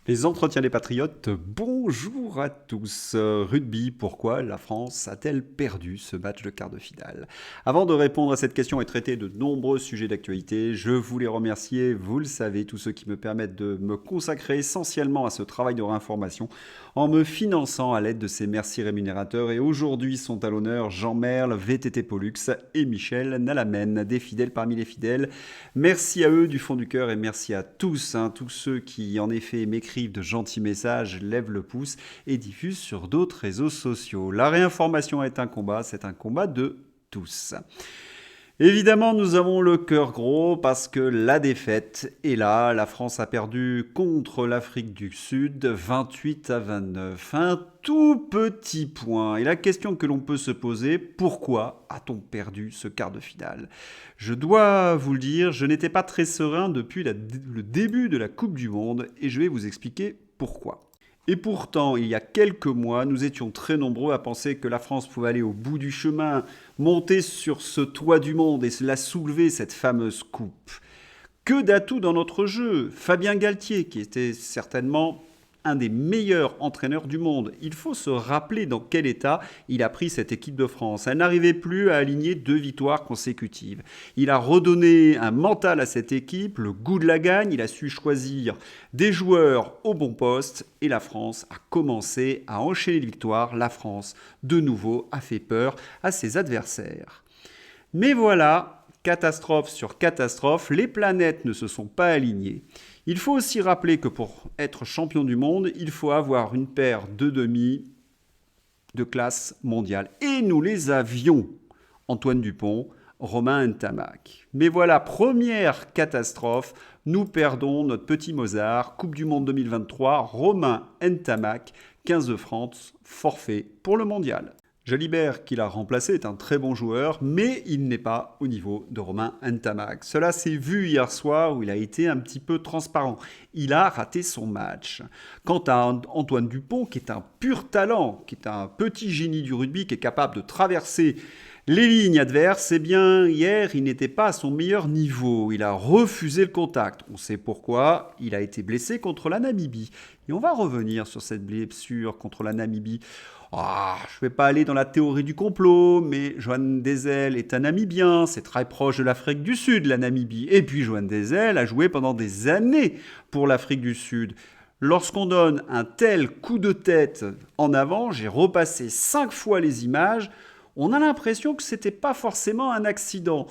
Les entretiens des patriotes, bonjour à tous. Rugby, pourquoi la France a-t-elle perdu ce match de quart de finale? Avant de répondre à cette question et traiter de nombreux sujets d'actualité, je voulais remercier, vous le savez, tous ceux qui me permettent de me consacrer essentiellement à ce travail de réinformation en me finançant à l'aide de ces merci rémunérateurs. Et aujourd'hui sont à l'honneur Jean Merle, VTT Pollux et Michel Nalamène, des fidèles parmi les fidèles. Merci à eux du fond du cœur et merci à tous, tous ceux qui en effet m'écrivent de gentils messages, lèvent le pouce et diffusent sur d'autres réseaux sociaux. La réinformation est un combat, c'est un combat de tous. Évidemment, nous avons le cœur gros parce que la défaite est là. La France a perdu contre l'Afrique du Sud 28-29. Un tout petit point. Et la question que l'on peut se poser, pourquoi a-t-on perdu ce quart de finale? Je dois vous le dire, je n'étais pas très serein depuis le début de la Coupe du Monde et je vais vous expliquer pourquoi. Et pourtant, il y a quelques mois, nous étions très nombreux à penser que la France pouvait aller au bout du chemin, monter sur ce toit du monde et la soulever, cette fameuse coupe. Que d'atouts dans notre jeu. Fabien Galtier, qui était certainement un des meilleurs entraîneurs du monde. Il faut se rappeler dans quel état il a pris cette équipe de France. Elle n'arrivait plus à aligner 2 victoires consécutives. Il a redonné un mental à cette équipe, le goût de la gagne. Il a su choisir des joueurs au bon poste et la France a commencé à enchaîner les victoires. La France, de nouveau, a fait peur à ses adversaires. Mais voilà, catastrophe sur catastrophe, les planètes ne se sont pas alignées. Il faut aussi rappeler que pour être champion du monde, il faut avoir une paire de demi de classe mondiale. Et nous les avions. Antoine Dupont, Romain Ntamak. Mais voilà, première catastrophe, nous perdons notre petit Mozart, Coupe du Monde 2023, Romain Ntamak, 15 de France, forfait pour le mondial. Jalibert, qui l'a remplacé, est un très bon joueur, mais il n'est pas au niveau de Romain Ntamak. Cela s'est vu hier soir où il a été un petit peu transparent. Il a raté son match. Quant à Antoine Dupont, qui est un pur talent, qui est un petit génie du rugby, qui est capable de traverser les lignes adverses, eh bien, hier, il n'était pas à son meilleur niveau. Il a refusé le contact. On sait pourquoi. Il a été blessé contre la Namibie. Et on va revenir sur cette blessure contre la Namibie. Je ne vais pas aller dans la théorie du complot, mais Johan Desel est un Namibien, c'est très proche de l'Afrique du Sud, la Namibie. Et puis Johan Desel a joué pendant des années pour l'Afrique du Sud. Lorsqu'on donne un tel coup de tête en avant, j'ai repassé 5 fois les images, on a l'impression que ce n'était pas forcément un accident.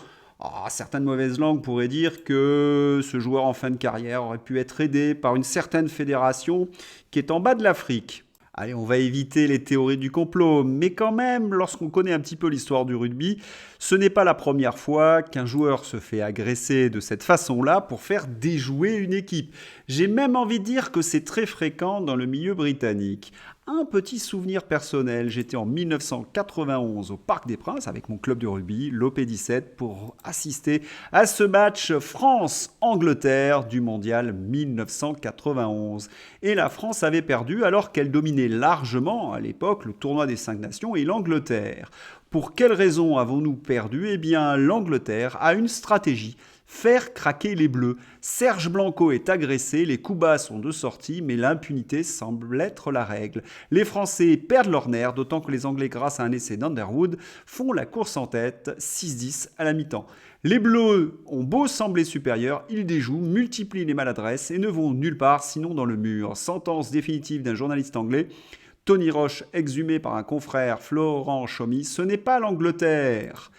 Certaines mauvaises langues pourraient dire que ce joueur en fin de carrière aurait pu être aidé par une certaine fédération qui est en bas de l'Afrique. Allez, on va éviter les théories du complot, mais quand même, lorsqu'on connaît un petit peu l'histoire du rugby, ce n'est pas la première fois qu'un joueur se fait agresser de cette façon-là pour faire déjouer une équipe. J'ai même envie de dire que c'est très fréquent dans le milieu britannique. Un petit souvenir personnel, j'étais en 1991 au Parc des Princes avec mon club de rugby, l'OP17, pour assister à ce match France-Angleterre du mondial 1991. Et la France avait perdu alors qu'elle dominait largement à l'époque le tournoi des 5 nations et l'Angleterre. Pour quelle raison avons-nous perdu? Eh bien, l'Angleterre a une stratégie. Faire craquer les Bleus. Serge Blanco est agressé, les coups bas sont de sortie, mais l'impunité semble être la règle. Les Français perdent leur nerf, d'autant que les Anglais, grâce à un essai d'Underwood, font la course en tête, 6-10 à la mi-temps. Les Bleus ont beau sembler supérieurs, ils déjouent, multiplient les maladresses et ne vont nulle part sinon dans le mur. Sentence définitive d'un journaliste anglais. Tony Roche, exhumé par un confrère, Florent Chaumy, ce n'est pas l'Angleterre.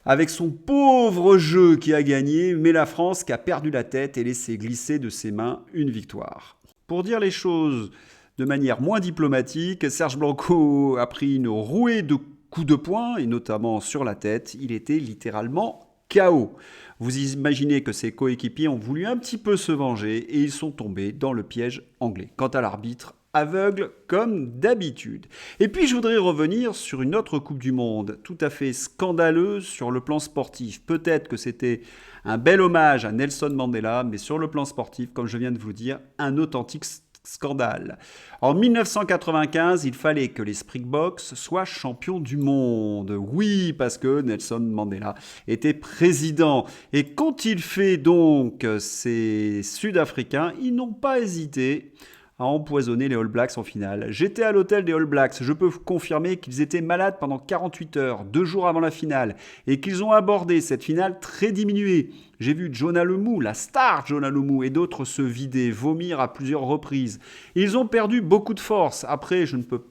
Avec son pauvre jeu qui a gagné, mais la France qui a perdu la tête et laissé glisser de ses mains une victoire. Pour dire les choses de manière moins diplomatique, Serge Blanco a pris une rouée de coups de poing, et notamment sur la tête. Il était littéralement KO. Vous imaginez que ses coéquipiers ont voulu un petit peu se venger et ils sont tombés dans le piège anglais. Quant à l'arbitre, aveugle comme d'habitude. Et puis je voudrais revenir sur une autre Coupe du Monde, tout à fait scandaleuse sur le plan sportif. Peut-être que c'était un bel hommage à Nelson Mandela, mais sur le plan sportif, comme je viens de vous dire, un authentique Scandale. En 1995, il fallait que les Springboks soient champions du monde. Oui, parce que Nelson Mandela était président. Et quand il fait donc ces Sud-Africains, ils n'ont pas hésité à empoisonner les All Blacks en finale. J'étais à l'hôtel des All Blacks, je peux vous confirmer qu'ils étaient malades pendant 48 heures, 2 jours avant la finale, et qu'ils ont abordé cette finale très diminuée. J'ai vu Jonah Lomu, la star Jonah Lomu, et d'autres se vider, vomir à plusieurs reprises. Ils ont perdu beaucoup de force. Après, je ne peux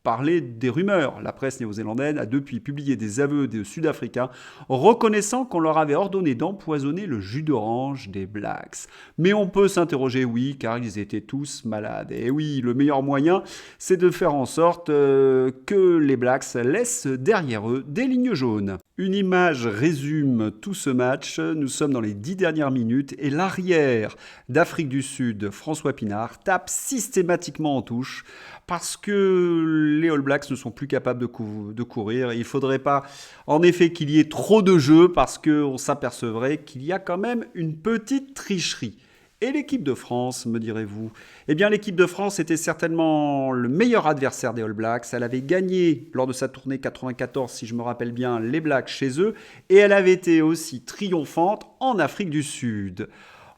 parler des rumeurs. La presse néo-zélandaise a depuis publié des aveux des Sud-Africains reconnaissant qu'on leur avait ordonné d'empoisonner le jus d'orange des Blacks. Mais on peut s'interroger, oui, car ils étaient tous malades. Et oui, le meilleur moyen, c'est de faire en sorte que les Blacks laissent derrière eux des lignes jaunes. Une image résume tout ce match. Nous sommes dans les 10 dernières minutes et l'arrière d'Afrique du Sud, François Pinard, tape systématiquement en touche parce que les All Blacks ne sont plus capables de courir. Il ne faudrait pas, en effet, qu'il y ait trop de jeux parce qu'on s'apercevrait qu'il y a quand même une petite tricherie. Et l'équipe de France, me direz-vous? Eh bien, l'équipe de France était certainement le meilleur adversaire des All Blacks. Elle avait gagné lors de sa tournée 94, si je me rappelle bien, les Blacks chez eux. Et elle avait été aussi triomphante en Afrique du Sud.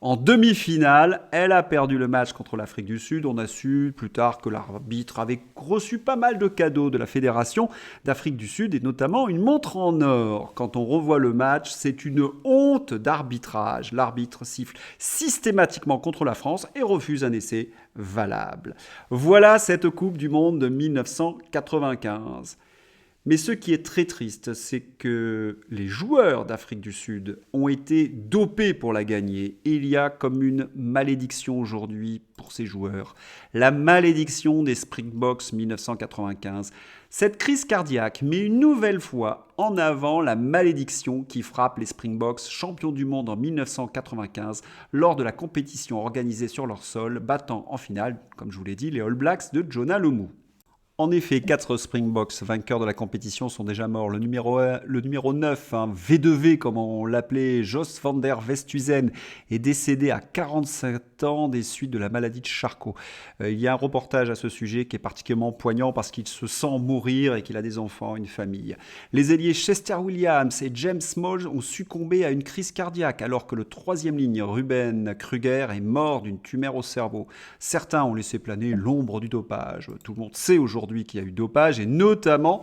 En demi-finale, elle a perdu le match contre l'Afrique du Sud. On a su plus tard que l'arbitre avait reçu pas mal de cadeaux de la Fédération d'Afrique du Sud et notamment une montre en or. Quand on revoit le match, c'est une honte d'arbitrage. L'arbitre siffle systématiquement contre la France et refuse un essai valable. Voilà cette Coupe du Monde de 1995. Mais ce qui est très triste, c'est que les joueurs d'Afrique du Sud ont été dopés pour la gagner. Et il y a comme une malédiction aujourd'hui pour ces joueurs. La malédiction des Springboks 1995. Cette crise cardiaque met une nouvelle fois en avant la malédiction qui frappe les Springboks, champions du monde en 1995, lors de la compétition organisée sur leur sol, battant en finale, comme je vous l'ai dit, les All Blacks de Jonah Lomu. En effet, 4 Springboks vainqueurs de la compétition sont déjà morts. Le numéro 9, V2V comme on l'appelait, Jos van der Westhuizen, est décédé à 47 ans des suites de la maladie de Charcot. Il y a un reportage à ce sujet qui est particulièrement poignant parce qu'il se sent mourir et qu'il a des enfants, une famille. Les ailiers Chester Williams et James Small ont succombé à une crise cardiaque alors que le 3e ligne, Ruben Kruger, est mort d'une tumeur au cerveau. Certains ont laissé planer l'ombre du dopage. Tout le monde sait aujourd'hui qu'il y a eu dopage et notamment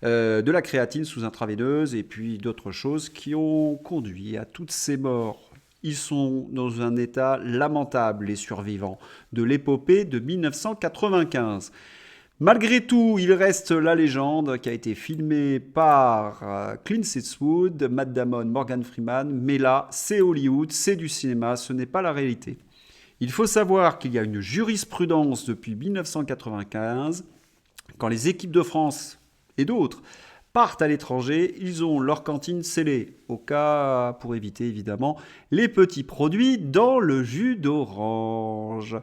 de la créatine sous intraveineuse et puis d'autres choses qui ont conduit à toutes ces morts. Ils sont dans un état lamentable, les survivants de l'épopée de 1995. Malgré tout, il reste la légende qui a été filmée par Clint Eastwood, Matt Damon, Morgan Freeman, mais là, c'est Hollywood, c'est du cinéma, ce n'est pas la réalité. Il faut savoir qu'il y a une jurisprudence depuis 1995. Quand les équipes de France et d'autres partent à l'étranger, ils ont leur cantine scellée, au cas pour éviter évidemment les petits produits dans le jus d'orange.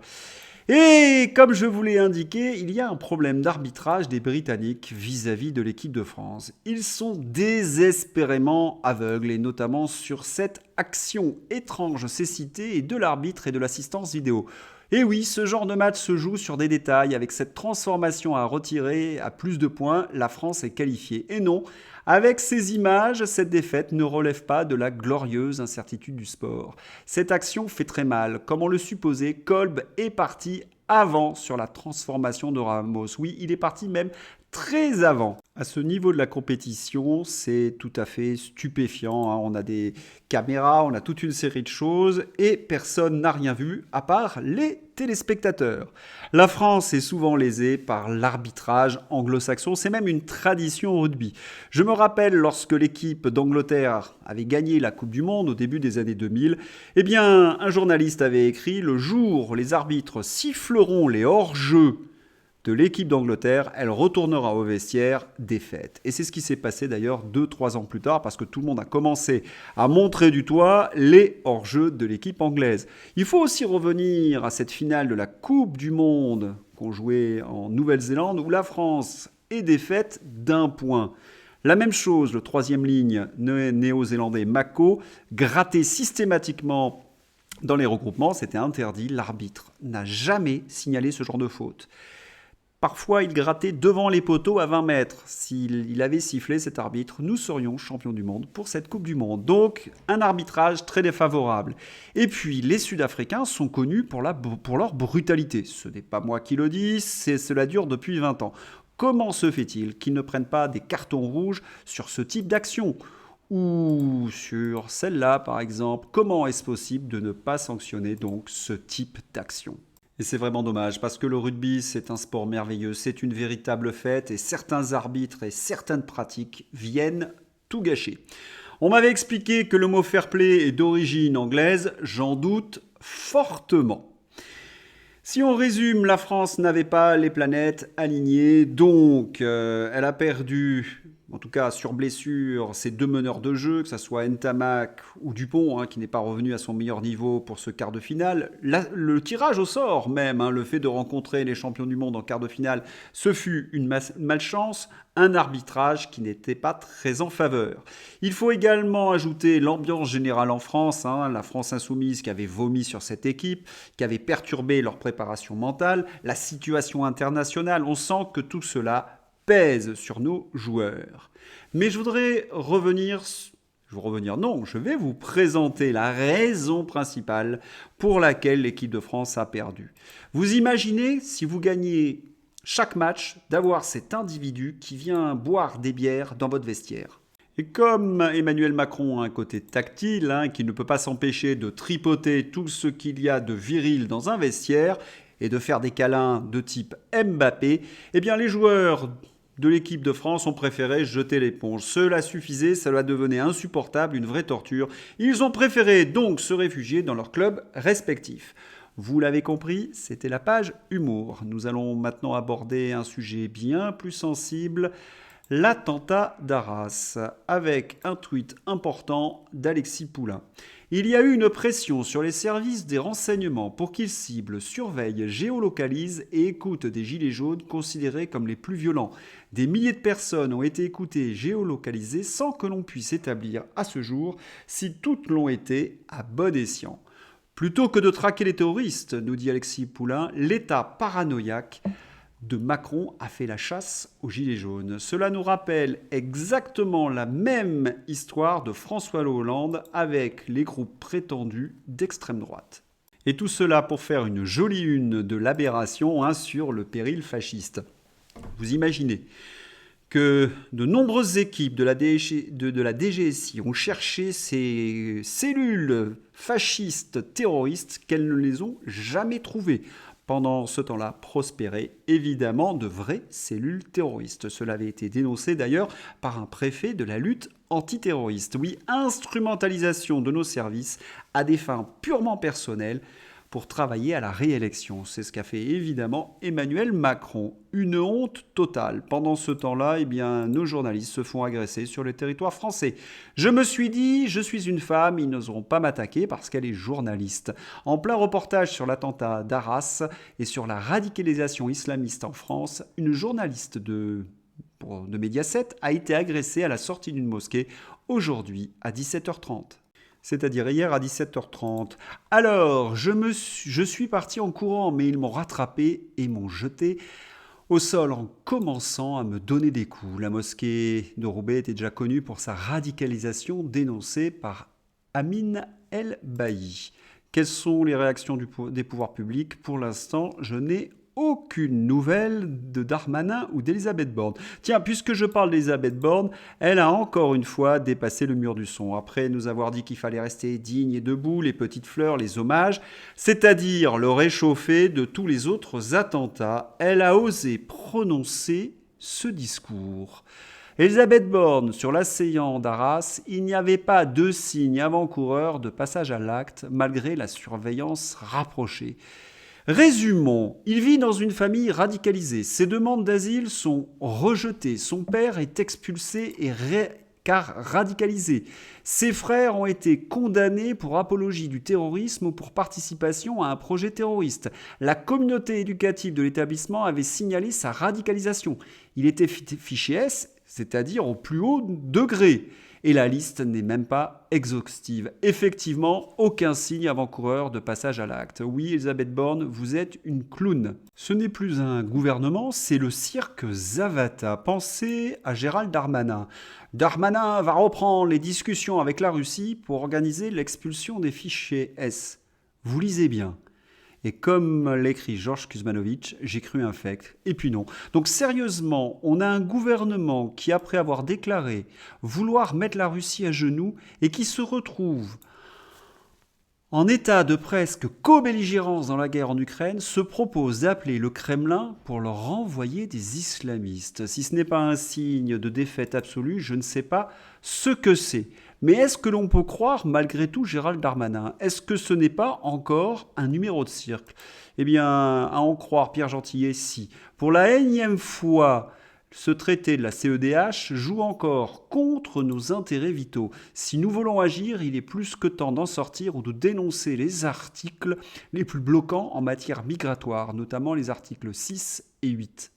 Et comme je vous l'ai indiqué, il y a un problème d'arbitrage des Britanniques vis-à-vis de l'équipe de France. Ils sont désespérément aveugles, et notamment sur cette action étrange cécité et de l'arbitre et de l'assistance vidéo. Et oui, ce genre de match se joue sur des détails. Avec cette transformation à retirer à plus de points, la France est qualifiée. Et non, avec ces images, cette défaite ne relève pas de la glorieuse incertitude du sport. Cette action fait très mal. Comme on le supposait, Kolb est parti avant sur la transformation de Ramos. Oui, il est parti même très avant. À ce niveau de la compétition, c'est tout à fait stupéfiant. On a des caméras, on a toute une série de choses et personne n'a rien vu à part les téléspectateurs. La France est souvent lésée par l'arbitrage anglo-saxon. C'est même une tradition au rugby. Je me rappelle lorsque l'équipe d'Angleterre avait gagné la Coupe du Monde au début des années 2000, eh bien, un journaliste avait écrit « Le jour où les arbitres siffleront les hors-jeux de l'équipe d'Angleterre, elle retournera au vestiaire défaite. » Et c'est ce qui s'est passé d'ailleurs 2-3 ans plus tard parce que tout le monde a commencé à montrer du doigt les hors-jeux de l'équipe anglaise. Il faut aussi revenir à cette finale de la Coupe du Monde qu'on jouait en Nouvelle-Zélande où la France est défaite d'1 point. La même chose, le 3e ligne néo-zélandais Mako grattait systématiquement Dans les regroupements, c'était interdit, l'arbitre n'a jamais signalé ce genre de faute. Parfois, il grattait devant les poteaux à 20 mètres. S'il avait sifflé cet arbitre, nous serions champions du monde pour cette Coupe du Monde. Donc, un arbitrage très défavorable. Et puis, les Sud-Africains sont connus pour leur brutalité. Ce n'est pas moi qui le dis, cela dure depuis 20 ans. Comment se fait-il qu'ils ne prennent pas des cartons rouges sur ce type d'action ? Ou sur celle-là, par exemple. Comment est-ce possible de ne pas sanctionner donc ce type d'action ? Et c'est vraiment dommage parce que le rugby, c'est un sport merveilleux, c'est une véritable fête et certains arbitres et certaines pratiques viennent tout gâcher. On m'avait expliqué que le mot fair play est d'origine anglaise, j'en doute fortement. Si on résume, la France n'avait pas les planètes alignées, donc elle a perdu, en tout cas sur blessure, ses deux meneurs de jeu, que ce soit Ntamak ou Dupont, qui n'est pas revenu à son meilleur niveau pour ce quart de finale. Le tirage au sort même, le fait de rencontrer les champions du monde en quart de finale, ce fut une malchance, un arbitrage qui n'était pas très en faveur. Il faut également ajouter l'ambiance générale en France, la France insoumise qui avait vomi sur cette équipe, qui avait perturbé leur préparation mentale, la situation internationale, on sent que tout cela pèse sur nos joueurs. Mais je vais vous présenter la raison principale pour laquelle l'équipe de France a perdu. Vous imaginez, si vous gagnez chaque match, d'avoir cet individu qui vient boire des bières dans votre vestiaire. Et comme Emmanuel Macron a un côté tactile, qui ne peut pas s'empêcher de tripoter tout ce qu'il y a de viril dans un vestiaire et de faire des câlins de type Mbappé, eh bien les joueurs de l'équipe de France ont préféré jeter l'éponge. Cela suffisait, cela devenait insupportable, une vraie torture. Ils ont préféré donc se réfugier dans leur club respectif. Vous l'avez compris, c'était la page humour. Nous allons maintenant aborder un sujet bien plus sensible, l'attentat d'Arras, avec un tweet important d'Alexis Poulain. Il y a eu une pression sur les services des renseignements pour qu'ils ciblent, surveillent, géolocalisent et écoutent des gilets jaunes considérés comme les plus violents. Des milliers de personnes ont été écoutées et géolocalisées sans que l'on puisse établir à ce jour si toutes l'ont été à bon escient. Plutôt que de traquer les terroristes, nous dit Alexis Poulain, l'État paranoïaque de Macron a fait la chasse aux gilets jaunes. Cela nous rappelle exactement la même histoire de François Hollande avec les groupes prétendus d'extrême droite. Et tout cela pour faire une jolie une de l'Aberration sur le péril fasciste. Vous imaginez que de nombreuses équipes de la DGSI ont cherché ces cellules fascistes terroristes qu'elles ne les ont jamais trouvées. Pendant ce temps-là, prospéraient évidemment de vraies cellules terroristes. Cela avait été dénoncé d'ailleurs par un préfet de la lutte antiterroriste. Oui, instrumentalisation de nos services à des fins purement personnelles pour travailler à la réélection. C'est ce qu'a fait évidemment Emmanuel Macron. Une honte totale. Pendant ce temps-là, nos journalistes se font agresser sur le territoire français. Je me suis dit, je suis une femme, ils n'oseront pas m'attaquer parce qu'elle est journaliste. En plein reportage sur l'attentat d'Arras et sur la radicalisation islamiste en France, une journaliste de Mediaset a été agressée à la sortie d'une mosquée aujourd'hui à 17h30. C'est-à-dire hier à 17h30. Alors, je suis parti en courant, mais ils m'ont rattrapé et m'ont jeté au sol en commençant à me donner des coups. La mosquée de Roubaix était déjà connue pour sa radicalisation dénoncée par Amin El-Bailly. Quelles sont les réactions des pouvoirs publics ? Pour l'instant, je n'ai aucune nouvelle de Darmanin ou d'Elisabeth Borne. Tiens, puisque je parle d'Elisabeth Borne, elle a encore une fois dépassé le mur du son. Après nous avoir dit qu'il fallait rester digne et debout, les petites fleurs, les hommages, c'est-à-dire le réchauffer de tous les autres attentats, elle a osé prononcer ce discours. Elisabeth Borne, sur l'assaillant d'Arras, il n'y avait pas de signe avant-coureur de passage à l'acte, malgré la surveillance rapprochée. Résumons, il vit dans une famille radicalisée. Ses demandes d'asile sont rejetées. Son père est expulsé car radicalisé. Ses frères ont été condamnés pour apologie du terrorisme ou pour participation à un projet terroriste. La communauté éducative de l'établissement avait signalé sa radicalisation. Il était fiché S, c'est-à-dire au plus haut degré. Et la liste n'est même pas exhaustive. Effectivement, aucun signe avant-coureur de passage à l'acte. Oui, Elisabeth Borne, vous êtes une clown. Ce n'est plus un gouvernement, c'est le cirque Zavata. Pensez à Gérald Darmanin. Darmanin va reprendre les discussions avec la Russie pour organiser l'expulsion des fichiers S. Vous lisez bien. Et comme l'écrit Georges Kuzmanovic, j'ai cru un fake. Et puis non. Donc sérieusement, on a un gouvernement qui, après avoir déclaré vouloir mettre la Russie à genoux, et qui se retrouve en état de presque co-belligérance dans la guerre en Ukraine, se propose d'appeler le Kremlin pour leur renvoyer des islamistes. Si ce n'est pas un signe de défaite absolue, je ne sais pas ce que c'est. Mais est-ce que l'on peut croire malgré tout Gérald Darmanin? Est-ce que ce n'est pas encore un numéro de cirque? Eh bien, à en croire Pierre Gentillet, si. Pour la énième fois, ce traité de la CEDH joue encore contre nos intérêts vitaux. Si nous voulons agir, il est plus que temps d'en sortir ou de dénoncer les articles les plus bloquants en matière migratoire, notamment les articles 6 et 8.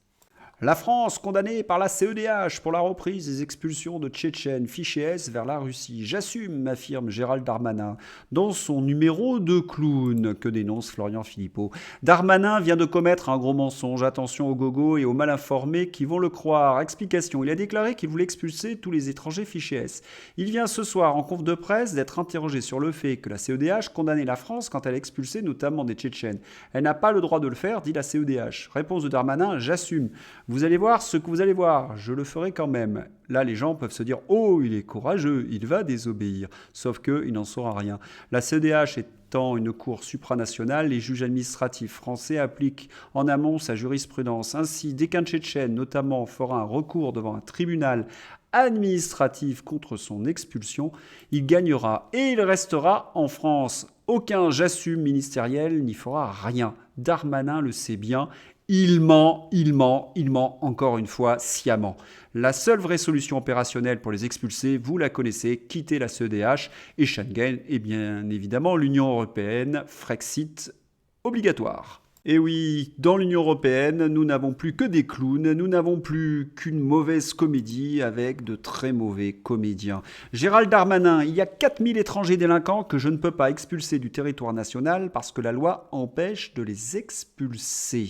La France condamnée par la CEDH pour la reprise des expulsions de Tchétchènes, fichiers S vers la Russie. J'assume, affirme Gérald Darmanin dans son numéro de clown que dénonce Florian Philippot. Darmanin vient de commettre un gros mensonge. Attention aux gogos et aux mal informés qui vont le croire. Explication, il a déclaré qu'il voulait expulser tous les étrangers fichiers S. Il vient ce soir en conf de presse d'être interrogé sur le fait que la CEDH condamnait la France quand elle a expulsé notamment des Tchétchènes. Elle n'a pas le droit de le faire, dit la CEDH. Réponse de Darmanin, j'assume. Vous allez voir ce que vous allez voir, je le ferai quand même. Là, les gens peuvent se dire « Oh, il est courageux, il va désobéir ». Sauf qu'il n'en saura rien. La CEDH étant une cour supranationale, les juges administratifs français appliquent en amont sa jurisprudence. Ainsi, dès qu'un Tchétchène, notamment, fera un recours devant un tribunal administratif contre son expulsion, il gagnera et il restera en France. Aucun j'assume ministériel n'y fera rien. Darmanin le sait bien. Il ment encore une fois sciemment. La seule vraie solution opérationnelle pour les expulser, vous la connaissez, quitter la CEDH et Schengen et bien évidemment l'Union européenne, Frexit obligatoire. Et oui, dans l'Union européenne, nous n'avons plus que des clowns, nous n'avons plus qu'une mauvaise comédie avec de très mauvais comédiens. Gérald Darmanin, il y a 4000 étrangers délinquants que je ne peux pas expulser du territoire national parce que la loi empêche de les expulser.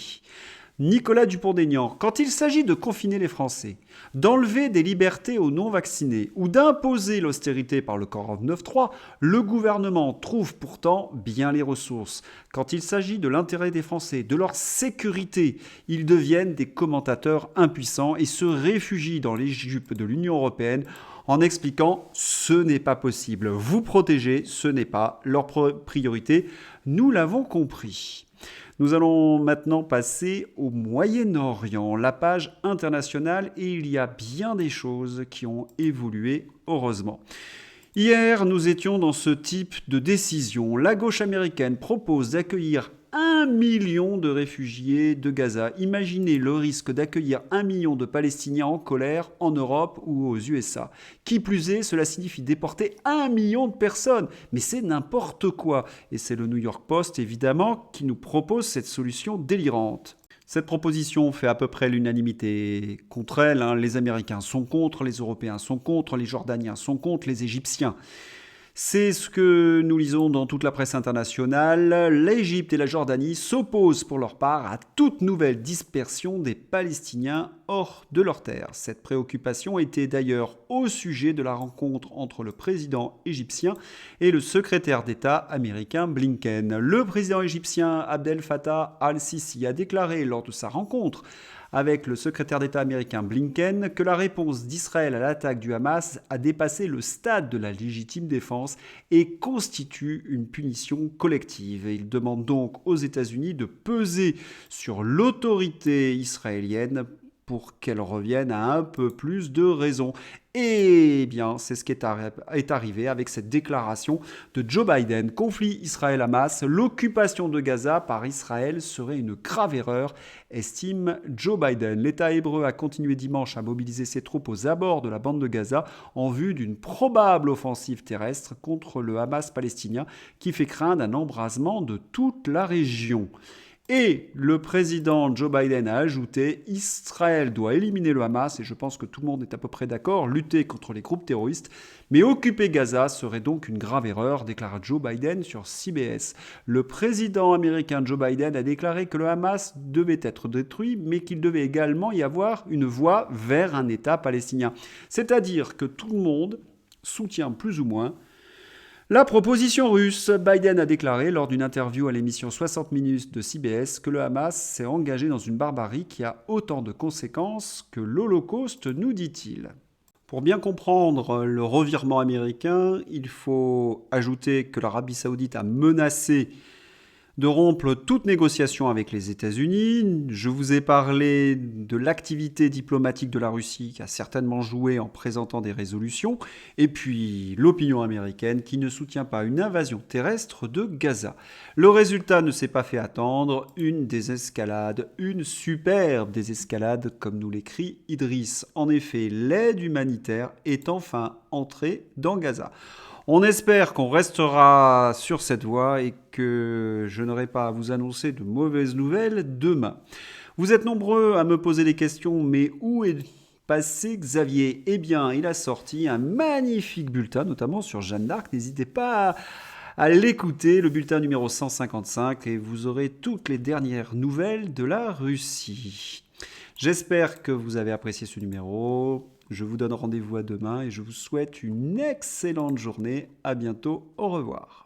Nicolas Dupont-Aignan, quand il s'agit de confiner les Français, d'enlever des libertés aux non-vaccinés ou d'imposer l'austérité par le 49.3, le gouvernement trouve pourtant bien les ressources. Quand il s'agit de l'intérêt des Français, de leur sécurité, ils deviennent des commentateurs impuissants et se réfugient dans les jupes de l'Union européenne en expliquant « ce n'est pas possible, vous protéger, ce n'est pas leur priorité ». Nous l'avons compris. Nous allons maintenant passer au Moyen-Orient, la page internationale, et il y a bien des choses qui ont évolué, heureusement. Hier, nous étions dans ce type de décision. La gauche américaine propose d'accueillir 1 million de réfugiés de Gaza. Imaginez le risque d'accueillir 1 million de Palestiniens en colère en Europe ou aux USA. Qui plus est, cela signifie déporter 1 million de personnes. Mais c'est n'importe quoi. Et c'est le New York Post, évidemment, qui nous propose cette solution délirante. Cette proposition fait à peu près l'unanimité contre elle. Les Américains sont contre, les Européens sont contre, les Jordaniens sont contre, les Égyptiens. C'est ce que nous lisons dans toute la presse internationale. L'Égypte et la Jordanie s'opposent pour leur part à toute nouvelle dispersion des Palestiniens hors de leur terre. Cette préoccupation était d'ailleurs au sujet de la rencontre entre le président égyptien et le secrétaire d'État américain Blinken. Le président égyptien Abdel Fattah al-Sisi a déclaré lors de sa rencontre avec le secrétaire d'État américain Blinken que la réponse d'Israël à l'attaque du Hamas a dépassé le stade de la légitime défense et constitue une punition collective. Et il demande donc aux États-Unis de peser sur l'autorité israélienne pour qu'elle revienne à un peu plus de raison. Et bien, c'est ce qui est arrivé avec cette déclaration de Joe Biden. Conflit Israël-Hamas, l'occupation de Gaza par Israël serait une grave erreur, estime Joe Biden. L'État hébreu a continué dimanche à mobiliser ses troupes aux abords de la bande de Gaza en vue d'une probable offensive terrestre contre le Hamas palestinien qui fait craindre un embrasement de toute la région. Et le président Joe Biden a ajouté « Israël doit éliminer le Hamas » et je pense que tout le monde est à peu près d'accord, lutter contre les groupes terroristes, mais occuper Gaza serait donc une grave erreur, déclara Joe Biden sur CBS. Le président américain Joe Biden a déclaré que le Hamas devait être détruit, mais qu'il devait également y avoir une voie vers un État palestinien. C'est-à-dire que tout le monde soutient plus ou moins la proposition russe. Biden a déclaré lors d'une interview à l'émission 60 minutes de CBS que le Hamas s'est engagé dans une barbarie qui a autant de conséquences que l'Holocauste, nous dit-il. Pour bien comprendre le revirement américain, il faut ajouter que l'Arabie saoudite a menacé de rompre toute négociation avec les États-Unis. Je vous ai parlé de l'activité diplomatique de la Russie qui a certainement joué en présentant des résolutions. Et puis l'opinion américaine qui ne soutient pas une invasion terrestre de Gaza. Le résultat ne s'est pas fait attendre. Une désescalade, une superbe désescalade, comme nous l'écrit Idriss. En effet, l'aide humanitaire est enfin entrée dans Gaza. On espère qu'on restera sur cette voie et que je n'aurai pas à vous annoncer de mauvaises nouvelles demain. Vous êtes nombreux à me poser des questions, mais où est passé Xavier ? Eh bien, il a sorti un magnifique bulletin, notamment sur Jeanne d'Arc. N'hésitez pas à l'écouter, le bulletin numéro 155, et vous aurez toutes les dernières nouvelles de la Russie. J'espère que vous avez apprécié ce numéro. Je vous donne rendez-vous à demain et je vous souhaite une excellente journée. À bientôt. Au revoir.